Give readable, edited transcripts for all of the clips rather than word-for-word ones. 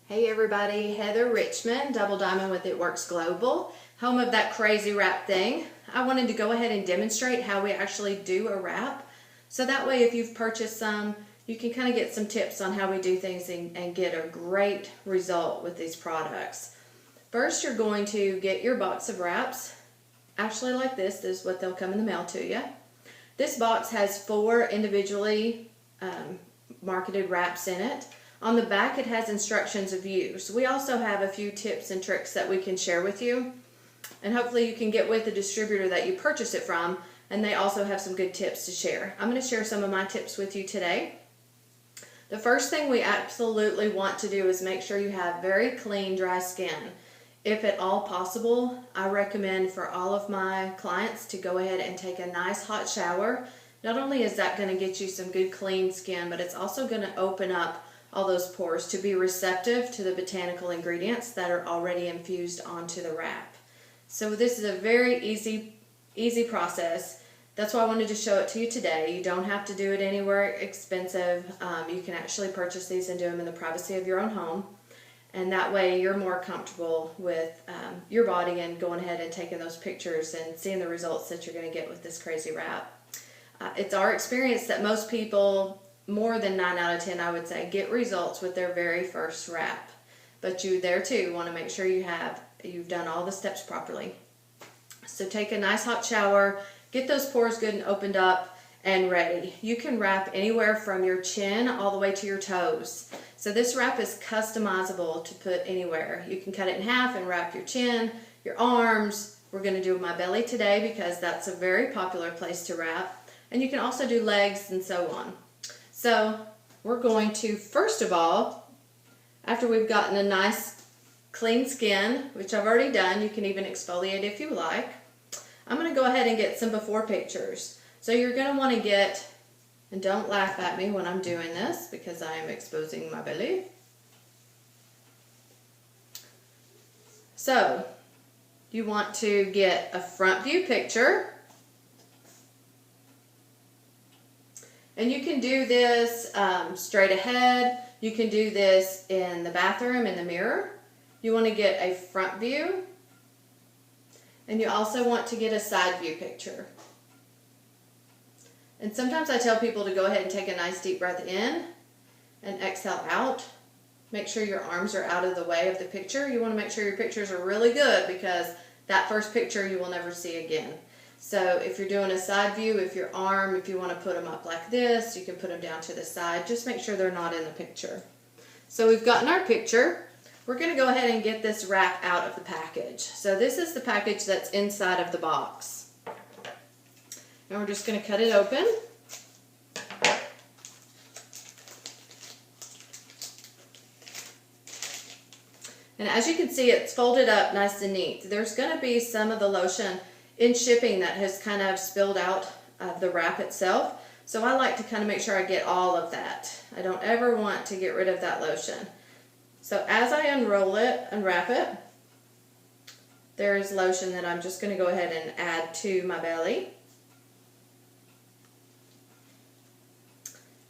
Hey everybody, Heather Richmond, Double Diamond with It Works Global, home of that crazy wrap thing. I wanted to go ahead and demonstrate how we actually do a wrap. So that way if you've purchased some, you can kind of get some tips on how we do things and get a great result with these products. First, you're going to get your box of wraps. Actually like this is what they'll come in the mail to you. This box has 4 individually marketed wraps in it. On the back it has instructions of use. We also have a few tips and tricks that we can share with you, and hopefully you can get with the distributor that you purchase it from, and they also have some good tips to share. I'm going to share some of my tips with you today. The first thing we absolutely want to do is make sure you have very clean, dry skin. If at all possible, I recommend for all of my clients to go ahead and take a nice hot shower. Not only is that going to get you some good clean skin, but it's also going to open up all those pores to be receptive to the botanical ingredients that are already infused onto the wrap. So this is a very easy process. That's why I wanted to show it to you today. You don't have to do it anywhere expensive. You can actually purchase these and do them in the privacy of your own home. And that way you're more comfortable with your body and going ahead and taking those pictures and seeing the results that you're going to get with this crazy wrap. It's our experience that most people, more than 9 out of 10 I would say, get results with their very first wrap. But you there too want to make sure you've done all the steps properly. So take a nice hot shower, get those pores good and opened up and ready. You can wrap anywhere from your chin all the way to your toes. So this wrap is customizable to put anywhere. You can cut it in half and wrap your chin, your arms. We're going to do my belly today because that's a very popular place to wrap. And you can also do legs and so on. So we're going to, first of all, after we've gotten a nice clean skin, which I've already done, you can even exfoliate if you like, I'm going to go ahead and get some before pictures. So you're going to want to get, and don't laugh at me when I'm doing this because I am exposing my belly. So you want to get a front view picture. And you can do this straight ahead. You can do this in the bathroom, in the mirror. You want to get a front view. And you also want to get a side view picture. And sometimes I tell people to go ahead and take a nice deep breath in and exhale out. Make sure your arms are out of the way of the picture. You want to make sure your pictures are really good because that first picture you will never see again. So if you're doing a side view, if you want to put them up like this, you can put them down to the side. Just make sure they're not in the picture. So we've gotten our picture. We're going to go ahead and get this wrap out of the package. So this is the package that's inside of the box. And we're just going to cut it open. And as you can see, it's folded up nice and neat. There's going to be some of the lotion in shipping that has kind of spilled out of the wrap itself. So I like to kind of make sure I get all of that. I don't ever want to get rid of that lotion. So as I unroll it, unwrap it, there is lotion that I'm just going to go ahead and add to my belly.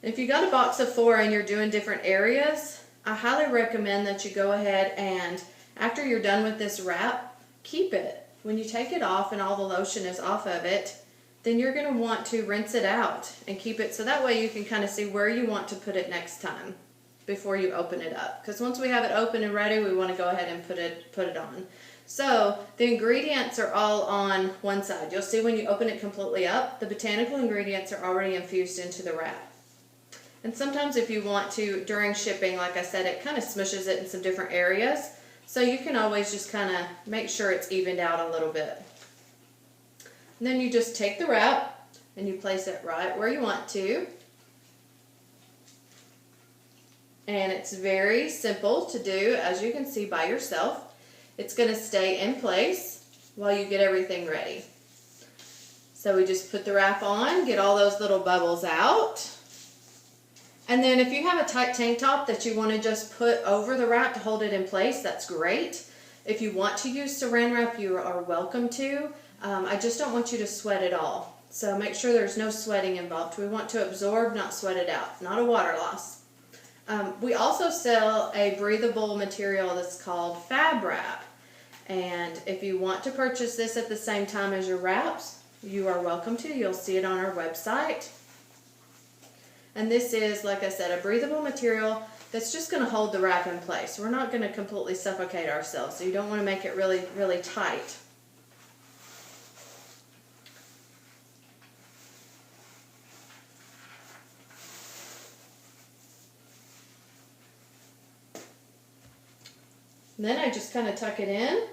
If you got a box of 4 and you're doing different areas, I highly recommend that you go ahead and after you're done with this wrap, keep it. When you take it off and all the lotion is off of it, then you're going to want to rinse it out and keep it so that way you can kind of see where you want to put it next time before you open it up. Because once we have it open and ready, we want to go ahead and put it on. So the ingredients are all on one side. You'll see when you open it completely up, the botanical ingredients are already infused into the wrap. And sometimes if you want to, during shipping, like I said, it kind of smushes it in some different areas. So you can always just kind of make sure it's evened out a little bit. And then you just take the wrap and you place it right where you want to. And it's very simple to do, as you can see by yourself. It's going to stay in place while you get everything ready. So we just put the wrap on, get all those little bubbles out. And then if you have a tight tank top that you want to just put over the wrap to hold it in place, that's great. If you want to use saran wrap, you are welcome to. I just don't want you to sweat at all. So make sure there's no sweating involved. We want to absorb, not sweat it out. Not a water loss. We also sell a breathable material that's called Fab Wrap. And if you want to purchase this at the same time as your wraps, you are welcome to. You'll see it on our website. And this is, like I said, a breathable material that's just going to hold the wrap in place. We're not going to completely suffocate ourselves, so you don't want to make it really, really tight. And then I just kind of tuck it in,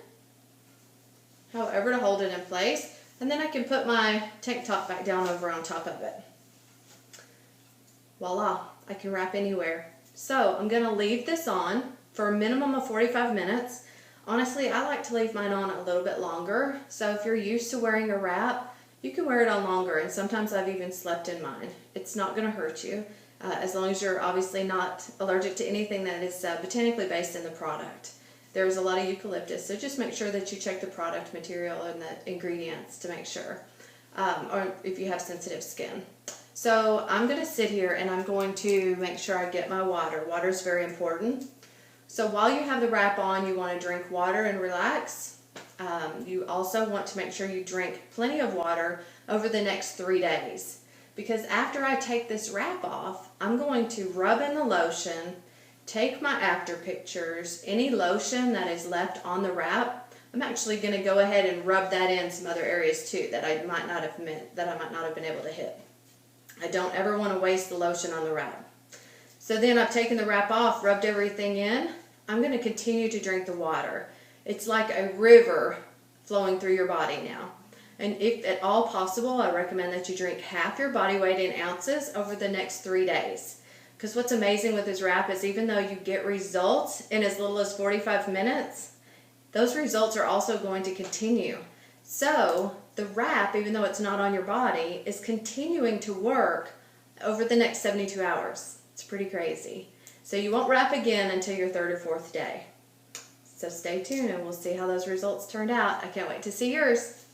however to hold it in place, and then I can put my tank top back down over on top of it. Voila, I can wrap anywhere. So I'm going to leave this on for a minimum of 45 minutes. Honestly, I like to leave mine on a little bit longer, so if you're used to wearing a wrap, you can wear it on longer, and sometimes I've even slept in mine. It's not going to hurt you, as long as you're obviously not allergic to anything that is botanically based in the product. There's a lot of eucalyptus, so just make sure that you check the product material and the ingredients to make sure, or if you have sensitive skin. So I'm going to sit here and I'm going to make sure I get my water. Water is very important. So while you have the wrap on, you want to drink water and relax. You also want to make sure you drink plenty of water over the next 3 days. Because after I take this wrap off, I'm going to rub in the lotion, take my after pictures, any lotion that is left on the wrap. I'm actually going to go ahead and rub that in some other areas too that I might not have been able to hit. I don't ever want to waste the lotion on the wrap. So then I've taken the wrap off, rubbed everything in. I'm going to continue to drink the water. It's like a river flowing through your body now. And if at all possible, I recommend that you drink half your body weight in ounces over the next 3 days. Because what's amazing with this wrap is even though you get results in as little as 45 minutes, those results are also going to continue. So the wrap, even though it's not on your body, is continuing to work over the next 72 hours. It's pretty crazy. So you won't wrap again until your 3rd or 4th day. So stay tuned and we'll see how those results turned out. I can't wait to see yours.